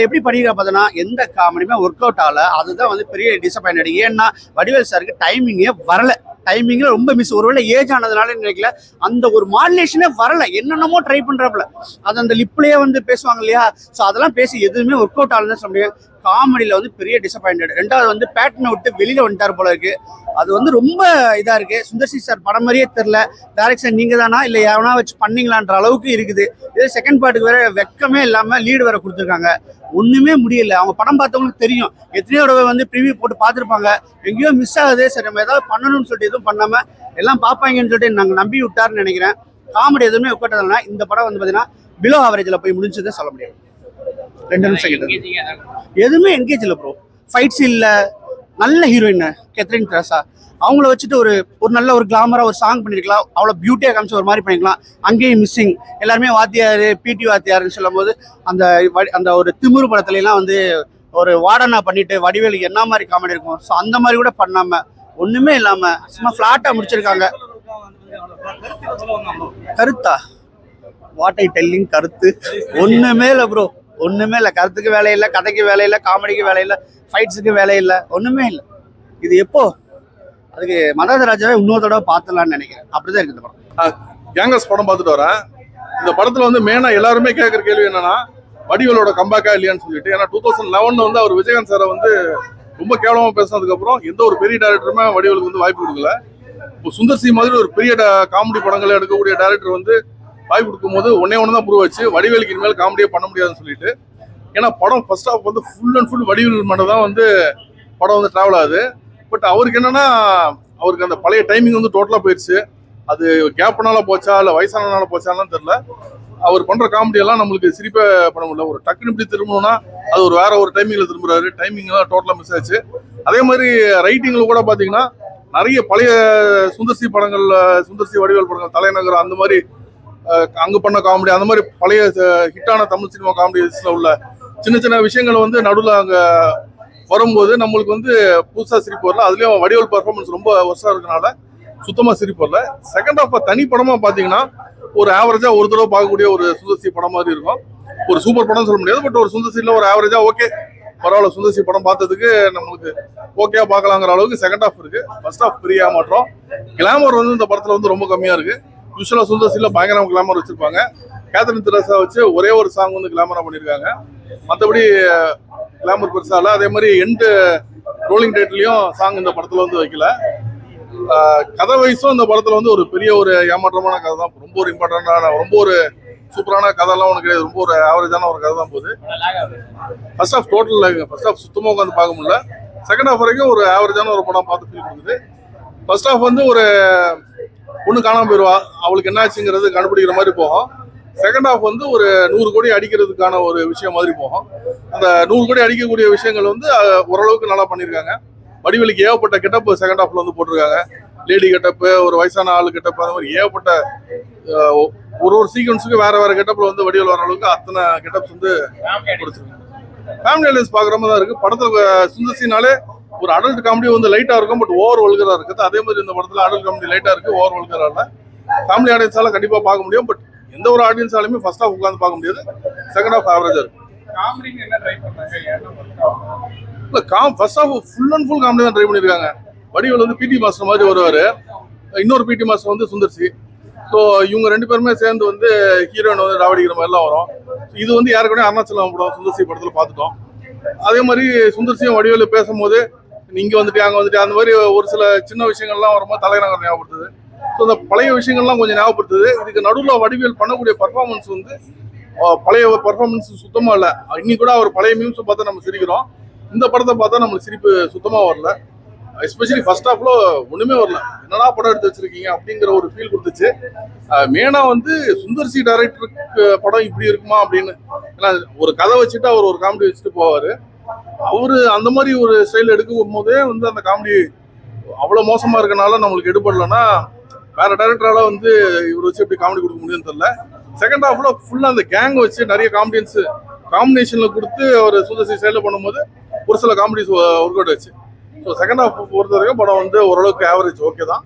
எப்படி பண்ணிருக்கா பார்த்தோன்னா எந்த காமெடியுமே ஒர்க் அவுட் ஆகல. அதுதான் வந்து பெரிய டிசப்பாயின்ட். ஏன்னா வடிவேல் சாருக்கு டைமிங்கே வரல. டைமிங்ல ரொம்ப மிஸ். ஒருவேளை ஏஜ் ஆனதுனால நினைக்கல, அந்த ஒரு மாடுலேஷனே வரல. என்னென்னமோ ட்ரை பண்றாப்புல. அது அந்த லிப்லயே வந்து பேசுவாங்க இல்லையா, ஸோ அதெல்லாம் பேசி எதுவுமே ஒர்க் அவுட் ஆகலன்னு சொல்ல முடியாது. காமெடியில வந்து பெரிய டிசப்பாயின்ட். ரெண்டாவது வந்து பேட்டனை விட்டு வெளியில வந்துட்டார் போல இருக்கு. அது வந்து ரொம்ப இதா இருக்கு. சுந்தர்சி சார் படம் மாதிரியே தெரியல. டைரக்ஷன் நீங்க தானா இல்ல எவனா வச்சு பண்ணீங்களான்ற அளவுக்கு இருக்குது. இதே செகண்ட் பார்ட்டுக்கு வேற வெக்கமே இல்லாம லீடு வேற கொடுத்துருக்காங்க. ஒண்ணுமே முடியல. அவங்க படம் பார்த்தவங்களுக்கு தெரியும். எத்தனையோ தடவை வந்து ப்ரிவியூ போட்டு பார்த்துருப்பாங்க. எங்கேயோ மிஸ் ஆகுது. சரி நம்ம ஏதாவது பண்ணணும்னு சொல்லிட்டு எதுவும் பண்ணாம எல்லாம் பார்ப்பாங்கன்னு சொல்லிட்டு நாங்கள் நம்பி விட்டாருன்னு நினைக்கிறேன். காமெடி எதுவுமே உட்காட்டதுனா இந்த படம் வந்து பார்த்தீங்கன்னா பிலோ ஆவரேஜில் போய் முடிஞ்சதே சொல்ல முடியாது. 2 நிமிஷம் எதுவுமே என்கேஜ் இல்லை ப்ரோ. ஃபைட்ஸ் இல்லை. நல்ல ஹீரோயின் கேத்ரின் தெரசா. அவங்கள வச்சுட்டு ஒரு நல்ல ஒரு கிளாமரா ஒரு சாங் பண்ணிருக்கலாம். அவ்வளோ பியூட்டியா காமிச்சு ஒரு மாதிரி பண்ணிக்கலாம். அங்கேயும் மிஸ்ஸிங். எல்லாருமே வாத்தியாரு பிடி வாத்தியாருன்னு சொல்லும் போது அந்த ஒரு திமிரு படத்துல எல்லாம் வந்து ஒரு வார்டனா பண்ணிட்டு வடிவேலுக்கு என்ன மாதிரி காமெடி இருக்கும், ஸோ அந்த மாதிரி கூட பண்ணாம ஒண்ணுமே இல்லாம சும்மா ஃபிளாட்டா முடிச்சிருக்காங்க. கருத்தா வாட் ஐ டெல்லிங் கருத்து ஒண்ணுமே இல்லை ப்ரோ. ஒண்ணுமே இல்லை. கருத்துக்கு வேலை இல்லை, கதைக்கு வேலை இல்லை, காமெடிக்கு வேலை இல்லை, ஃபைட்ஸுக்கு வேலை இல்லை, ஒண்ணுமே இல்லை. இது எப்போ அதுக்கு மதராஜாவே இன்னொரு தடவை பார்த்துலான்னு நினைக்கிறேன். அப்படிதான் இருக்கு இந்த படம். கேங்கர்ஸ் படம் பார்த்துட்டு வரேன். இந்த படத்துல வந்து மெயினா எல்லாருமே கேட்குற கேள்வி என்னன்னா வடிவேலோட கம்பேக்கா இல்லையான்னு சொல்லிட்டு. ஏன்னா 2011 வந்து அவர் விஜயகாந்த் சாரை வந்து ரொம்ப கேவலமா பேசினதுக்கு அப்புறம் எந்த ஒரு பெரிய டேரக்டருமே வடிவேலுக்கு வந்து வாய்ப்பு கொடுக்கல. இப்போ சுந்தர்சி மாதிரி ஒரு பெரிய காமெடி படங்களை எடுக்கக்கூடிய டேரக்டர் வந்து வாய்ப்பு கொடுக்கும்போது ஒன்னு தான் ப்ரூவ் வச்சு வடிவேலுக்கு இனிமேல் காமெடியே பண்ண முடியாதுன்னு சொல்லிட்டு. ஏன்னா படம் ஃபர்ஸ்ட் ஹாஃப் வந்து ஃபுல் அண்ட் ஃபுல் வடிவேல் மட்டும் தான் வந்து படம் வந்து டிராவல் ஆகுது. பட் அவருக்கு என்னன்னா அவருக்கு அந்த பழைய டைமிங் வந்து டோட்டலா போயிடுச்சு. அது கேப்னால போச்சா இல்லை வயசானனால போச்சான்னு தெரியல. அவர் பண்ற காமெடி எல்லாம் நம்மளுக்கு சிரிப்பே பண்ண முடியல. ஒரு டக்குன்னு இப்படி திரும்பணும்னா அது ஒரு வேற ஒரு டைமிங்ல திரும்புறாரு. டைமிங் எல்லாம் டோட்டலா மிஸ் ஆச்சு. அதே மாதிரி ரைட்டிங்ல கூட பாத்தீங்கன்னா நிறைய பழைய சுந்தர்சி படங்கள்ல சுந்தர்சி வடிவேல் படங்கள் தலைநகர் அந்த மாதிரி அங்க பண்ண காமெடி அந்த மாதிரி பழைய ஹிட்டான தமிழ் சினிமா காமெடிஸ்ல உள்ள சின்ன சின்ன விஷயங்கள் வந்து நடுவில் அங்க வரும்போது நம்மளுக்கு வந்து புதுசா சிரிப்பு வரல. அதுலயும் வடிவேல் பர்ஃபார்மன்ஸ் ரொம்ப வருஷம் இருக்கனால சுத்தமா சிரிப்பு வரல. செகண்ட் ஹாஃப் தனி படமா பாத்தீங்கன்னா ஒரு ஆவரேஜா ஒரு தடவை பார்க்கக்கூடிய ஒரு சுந்தர்சி படம் மாதிரி இருக்கும். ஒரு சூப்பர் படம் சொல்ல முடியாது. பட் ஒரு சுந்தர்சில ஒரு ஆவரேஜா ஓகே பரவாயில்ல, சுந்தர்சி படம் பார்த்ததுக்கு நம்மளுக்கு ஓகேயா பார்க்கலாங்கிற அளவுக்கு செகண்ட் ஹாஃப் இருக்கு. ஃபர்ஸ்ட் ஹாஃப் பெரிய மாற்றம். கிளாமர் வந்து இந்த படத்துல வந்து ரொம்ப கம்மியா இருக்கு. யூஸ்வலா சுந்தர்சில பயங்கரமா கிளாமர் வச்சிருப்பாங்க. கேத்ரின் தெரசா வச்சு ஒரே ஒரு சாங் வந்து கிளாமரா பண்ணியிருக்காங்க. மற்றபடி கிளாமர் பெருசா இல்லை. அதே மாதிரி எண்டு ரோலிங் டேட்லயும் சாங் இந்த படத்துல வந்து வைக்கல. கதை வயசும் இந்த படத்துல வந்து ஒரு பெரிய ஒரு ஏமாற்றமான கதை தான். ரொம்ப ஒரு இம்பார்ட்டன்டான ரொம்ப ஒரு சூப்பரான கதைலாம் உனக்கு ரொம்ப ஒரு ஆவரேஜான ஒரு கதை தான் போகுது. First half total first half சுத்தமாக உட்காந்து பார்க்க முடியல. செகண்ட் ஹாஃப் வரைக்கும் ஒரு ஆவரேஜான ஒரு படம் பார்த்து ஃபீல் கொடுக்குது. ஃபர்ஸ்ட் ஹாஃப் வந்து ஒரு பொண்ணு காணாம போயிடுவா, அவளுக்கு என்ன ஆச்சுங்கிறது கண்டுபிடிக்கிற மாதிரி போகும். செகண்ட் ஹாஃப் வந்து ஒரு 100 கோடி அடிக்கிறதுக்கான ஒரு விஷயம் மாதிரி போகும். அந்த 100 கோடி அடிக்கக்கூடிய விஷயங்கள் வந்து ஓரளவுக்கு நல்லா பண்ணியிருக்காங்க. வடிவேலுக்கு ஏகப்பட்ட கெட்டப் செகண்ட் ஹாஃப்ல வந்து போட்டிருக்காங்க. லேடி கெட்டப்பு, ஒரு வயசான ஆளு கெட்டப்பு, அந்த மாதிரி ஏகப்பட்ட ஒரு சீக்வன்ஸுக்கு வேற வேற கெட்டப்ல வந்து வடிவேல் வர அளவுக்கு அத்தனை கெட்டப்ஸ் வந்து கொடுத்துருக்காங்க. ஃபேமிலி ஆடியன்ஸ் பாக்குற மாதிரி தான் இருக்கு. படத்துல சுந்தர்சினாலே ஒரு அடல்ட் காமெடி வந்து லைட்டா இருக்கும், பட் ஓவர் வல்கரா இருக்குது. அதே மாதிரி இந்த படத்துல அடல்ட் காமெடி லைட்டா இருக்கு, ஓவர் வல்கரா இல்ல. ஃபேமிலி ஆடியன்ஸால கண்டிப்பா பார்க்க முடியும். பட் எந்த ஒரு ஆடியன்ஸாலுமே ஃபர்ஸ்ட் ஹாஃப் உட்காந்து பார்க்க முடியாது. செகண்ட் ஹாஃப் ஆவரேஜா இருக்கு. First half full and full comedy தான் ட்ரை பண்ணிருக்காங்க. வடிவேல் வந்து பிடி மாஸ்டர் மாதிரி வருவாரு. இன்னொரு பிடி மாஸ்டர் வந்து சுந்தர்சி. ஸோ இவங்க 2 பேருமே சேர்ந்து வந்து ஹீரோயின் வந்து ராவடிக்கிற மாதிரிலாம் வரும். இது வந்து யாருக்கூட அருணாச்சலம் படம் சுந்தர்சி படத்துல பார்த்துட்டோம். அதே மாதிரி சுந்தர்சியும் வடிவேலு பேசும்போது இங்க வந்துட்டு அங்க வந்துட்டு அந்த மாதிரி ஒரு சில சின்ன விஷயங்கள்லாம் வரும்போது தலைநகர் ஞாபகப்படுத்துது. ஸோ அந்த பழைய விஷயங்கள்லாம் கொஞ்சம் ஞாபகப்படுத்துது. இதுக்கு நடுவில் வடிவேல் பண்ணக்கூடிய பர்ஃபார்மன்ஸ் வந்து பழைய பர்ஃபார்மன்ஸ் சுத்தமா இல்லை. இன்னைக்கு கூட அவர் பழைய மீம்ஸ் பார்த்தா நம்ம சிரிக்கிறோம். இந்த படத்தை பார்த்தா நம்மளுக்கு சிரிப்பு சுத்தமா வரல. எஸ்பெஷலி ஃபர்ஸ்ட் ஹாஃப்ல ஒண்ணுமே வரல. என்னடா படம் எடுத்து வச்சிருக்கீங்க அப்படிங்கிற ஒரு ஃபீல் கொடுத்துச்சு. மெயினா வந்து சுந்தர்சி டைரக்டருக்கு படம் இப்படி இருக்குமா அப்படின்னு. ஏன்னா ஒரு கதை வச்சுட்டு அவர் ஒரு காமெடி வச்சுட்டு போவாரு. அவரு அந்த மாதிரி ஒரு ஸ்டைல் எடுக்கும் போதே வந்து அந்த காமெடி அவ்வளவு மோசமா இருக்கனால நம்மளுக்கு எடுபடலன்னா வேற டைரக்டரால வந்து இவர் வச்சு எப்படி காமெடி கொடுக்க முடியும்னு தெரியல. செகண்ட் ஹாஃப்ல ஃபுல்லா அந்த கேங் வச்சு நிறைய காமெடியன்ஸ் காம்பினேஷன்ல கொடுத்து அவர் சுந்தர்சி ஸ்டைல பண்ணும்போது ஒரு சில காமெடிஸ் ஒர்க் அவுட் ஆச்சு. ஸோ செகண்ட் ஹாஃப் பொறுத்த வரைக்கும் படம் வந்து ஓரளவுக்கு ஆவரேஜ் ஓகே தான்.